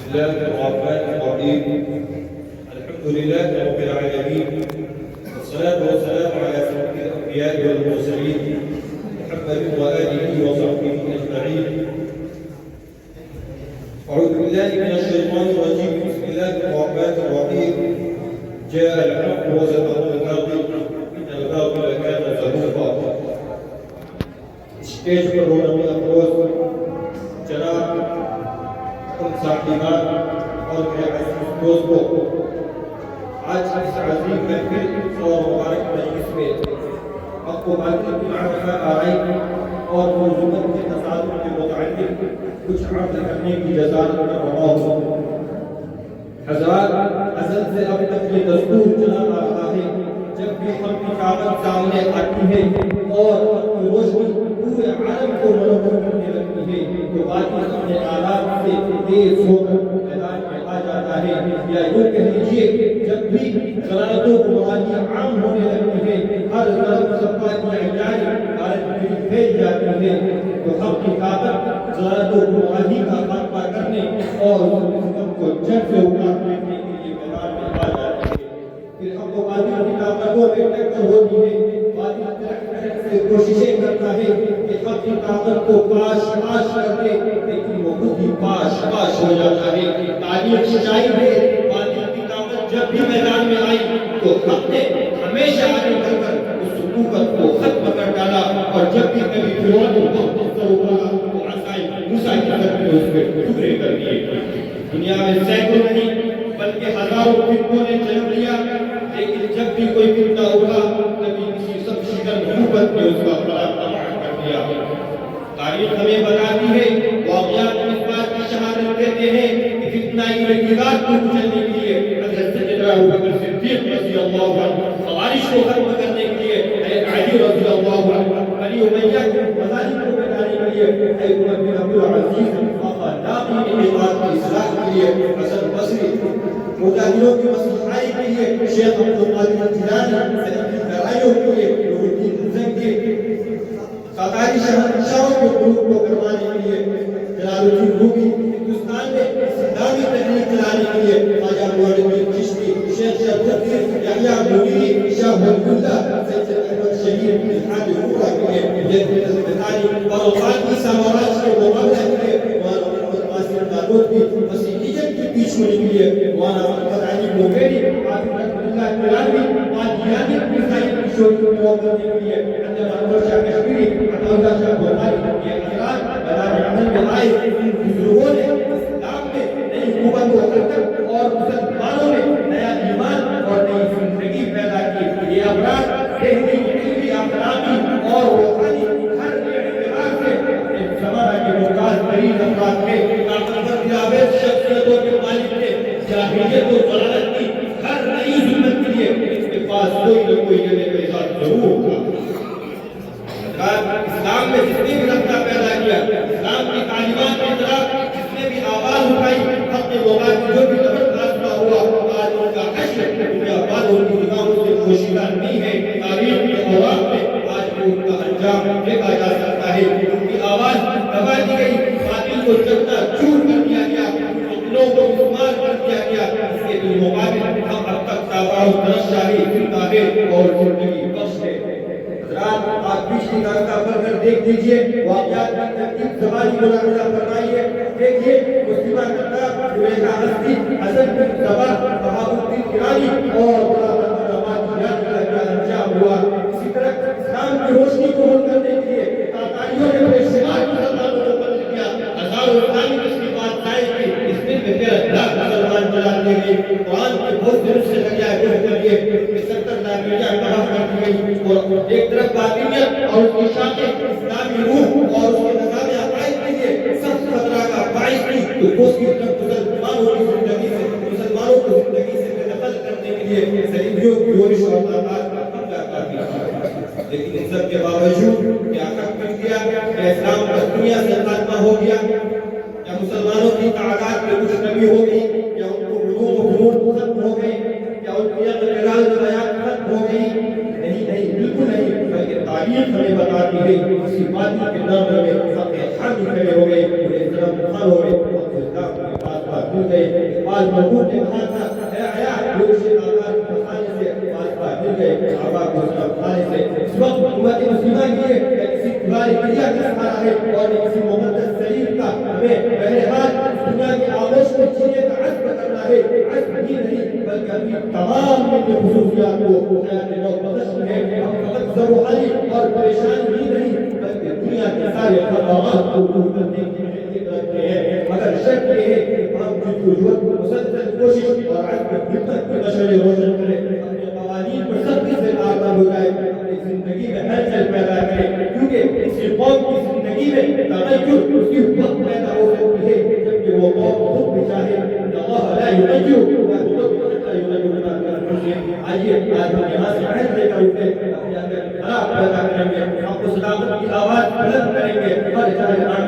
الله الرحمن الرحيم. الحمد لله رب العالمين، والصلاة والسلام على سيد الأنبياء والمرسلين محمد وآله وصحبه أجمعين. أعوذ بالله من الشيطان الرجيم. بسم الله الرحمن الرحيم. جاء الحق وزهق الباطل إن الباطل كان زهوقا. اسٹیج پر رونے افروز جناب ان صاحبان اور میرے عزیز دوستوں، آج اس عظیم محفل اور مبارک مجلس میں آپ کو باقی معرفہ آرائی اور موضوعات کے تصادم کے متعلق کچھ عرض کرنے کی جزات کر رہا ہوں. حضرات، ازل سے اب تک یہ دستور چلا آ رہا ہے، جب بھی ہم کی قیامت سامنے آتی ہے اور روشنی پورے عالم کو منور کرنے لگتی ہے تو باقی اپنے آلات سے تیز ہو کر میدان میں آ جاتا ہے. یا یوں کہہ لیجیے، جب بھی ضلالتوں کو گمراہیاں عام ہونے لگتی ہے، ہر طرف سپا کی اجائی غارت میں پھیل جاتی ہے، تو ہم کی طاقت ضلالتوں کو گمراہی کا خاتمہ کرنے اور سسٹم کو جڑ سے اکھاڑنے کے لیے میدان میں آ جاتی ہے. پھر ہم کو باطل کی طاقتوں میں ٹکر ہوتی ہے، باطل سے کوششیں کرتا ہے کہ حق کی طاقت کو پاش کر دے، لیکن وہ خود ہی پاش ہو جاتا ہے. تاریخ شاہد ہے، باطل کی طاقت جب بھی میدان میں آئی تو حق نے ہمیشہ آگے بڑھ کر اس حکومت کو ختم کر ڈالا، اور جب بھی کبھی فرعون کو مختصر ہوا تو عصائے موسیٰ کی طرف میں اس کے ٹکڑے کر دیے. دنیا میں سینکڑوں نہیں بلکہ ہزاروں فتنوں نے جنم لیا، لیکن جب بھی کوئی فتنہ اٹھا کبھی کسی سب شکن حکومت نے اس کا پردہ کر دیا. تاریخ ہمیں بتاتی ہے، واقعات اس بات کی شہادت دیتے ہیں کہ فتنہ انقلاب کو کچلنے کے لیے حضرت سیدنا ابوبکر صدیق رضی اللہ عنہ، خوارج کو ختم کرنے کے لیے علی رضی اللہ عنہ، بنی امیہ کو مظالم کو مٹانے کے لیے عمر بن عبد العزیز، آقا نامی انقلاب کی اصلاح کے لیے حسن بصری، مجاہدوں کی مسیحائی کے لیے شیخ عبد القادر جیلانی، سلفی لڑائیوں کے لیے نور الدین زنگی، تاتاری شہنشاہوں کے گروپ کو کروانے کے لیے جلال الدین رومی، ہندوستان میں اسلامی تحریک چلانے کے لیے خواجہ معین الدین چشتی، شیخ شرفدین، یحییٰ منیری، شاہ ولی اللہ، سید احمد شہید، الحاج عمرہ کے لیے جد بطانی اور اوقات سامراج کے مقابلہ کے لیے مولانا محمد قاسم نانوتوی، مسیحیت کی پیشگوئی کے لیے مولانا محمد علی مومنی، حافظ رحمۃ اللہ کلانی، قادیانیت کی پیشگوئی کو کرنے کے لیے علامہ انور شاہ کشمیری، عطا اللہ شاہ بخاری. یہ حضرات میدان عمل میں آئے، ان بزرگوں نے اسلام میں نئی قوت و حرکت اور مسلمانوں میں نیا ایمان اور نئی زندگی پیدا کی. یہ افراد ذہنی، علمی، اخلاقی اور روحانی ہر اعتبار سے اپنے زمانہ کے ممتاز ترین افراد تھے. طاقتور جاوید شخصیتوں کے مالک تھے. جاہلیت و ضلالت کی ہر نئی ظلمت کے لیے اس کے پاس کوئی نہ کوئی نظام ضرور تھا. اسلام میں جس نے بھی رفتہ پیدا کیا، اسلام کی تعلیمات کے خلاف جس نے بھی آواز اٹھائی، حق کے مواد کی جو بھی نفرت راستہ ہوا، آج ان کا حشر دنیا والوں کی نگاہوں سے پوشیدہ نہیں ہے. تاریخ کے اوراق میں آج بھی ان کا انجام دیکھا جا سکتا ہے. ان کی آواز دبا دی گئی، باطل کو چکنا چور کر دیا گیا، فتنوں کو مسمار کر دیا گیا. اس کے بالمقابل ہم اب تک تابع و درشاہی زندہ ہے اور زندگی بخش ہے. رات آپ پچھلی راستہ پر کر دیکھ لیجئے، واقعات کی ترتیب زبانی ملاحظہ فرمائیے. دیکھیے، مسلمہ کتاب زبیدہ ہستی، حسن بن زبر، بہاء الدین ایرانی اور غلام احمد یاد کا انجام ہوا. اسی طرح اسلام کی روشنی کو ہل کرنے کے لیے تاتاریوں نے اپنے شمال مسلمانوں کو قتل کیا. ہزاروں اسلامی تشریفات ضائع کی. اس دن میں 13,00,000 مسلمان جلا دیے گئے. قرآن کے بہت سے نسخے لگائے گئے کر دیے. 70 لائبریریاں تباہ کر دی گئی. اور ایک طرف باطنیت اور اس کی شاخیں اسلامی روح اور اس کے نظام عقائد کے لیے سخت خطرہ کا باعث تھی، تو دوسری طرف مسلمانوں کی زندگی سے، مسلمانوں کو زندگی سے بے دخل کرنے کے لیے صلیبیوں کی یورش اور طاقت کا حملہ کافی تھا. لیکن ان سب کے باوجود کیا حق مل گیا؟ کیا اسلام کا دنیا سے خاتمہ ہو گیا؟ کیا مسلمانوں کی تعداد میں کچھ کمی ہو گئی؟ کیا ان کو علوم و فنون ختم ہو گئے؟ کیا ان کی اقتدار بیان ختم ہو گئی؟ نہیں، بالکل نہیں. بلکہ تاریخ ہمیں بتاتی ہے اسی باطل کے نام میں حق حامی کھڑے ہو گئے، انہیں ظلم خان ہو گئے. پاس بات مل گئی اقبال مرحوم نے کہا تھا اے آیا لوگ آباد کے خانے سے پاس بات مل گئے آباد کے خانے سے اس وقت امت مسلمہ کی ہے کسی کھلاری کریا کا سہارا ہے اور کسی مقدس سلیم کا ہمیں بہرحال دنیا کی آغوش میں جینے کا عزم کرنا ہے عزم ہی نہیں بلکہ اپنی تمام خصوصیات کو حیات نو بخشنا ہے ہم فقط ضروری اور پریشانی ہی نہیں بلکہ دنیا کے سارے خطرات کو دور کرنے کی محنت کرتے ہیں مگر شرط یہ ہے کہ ہم جد و مسلسل کوشش اور عزم ہمت کی مشعل روشن کریں اپنے قوانین پر سختی سے کاربند ہو جائے اپنی زندگی میں ہلچل پیدا کریں کیونکہ اس قوم کی زندگی میں تغیر اسی وقت پیدا ہو سکتی ہے جبکہ وہ قوم خود بھی چاہے ان اللہ لا یغیر ما بقوم حتى یغیروا ما بانفسهم آئیے آج ہم یہاں سے عہد لے کر اٹھے اپنے اندر خراب پیدا کریں گے ہم کو صداقت کی آواز بلند کریں گے ہر جگہ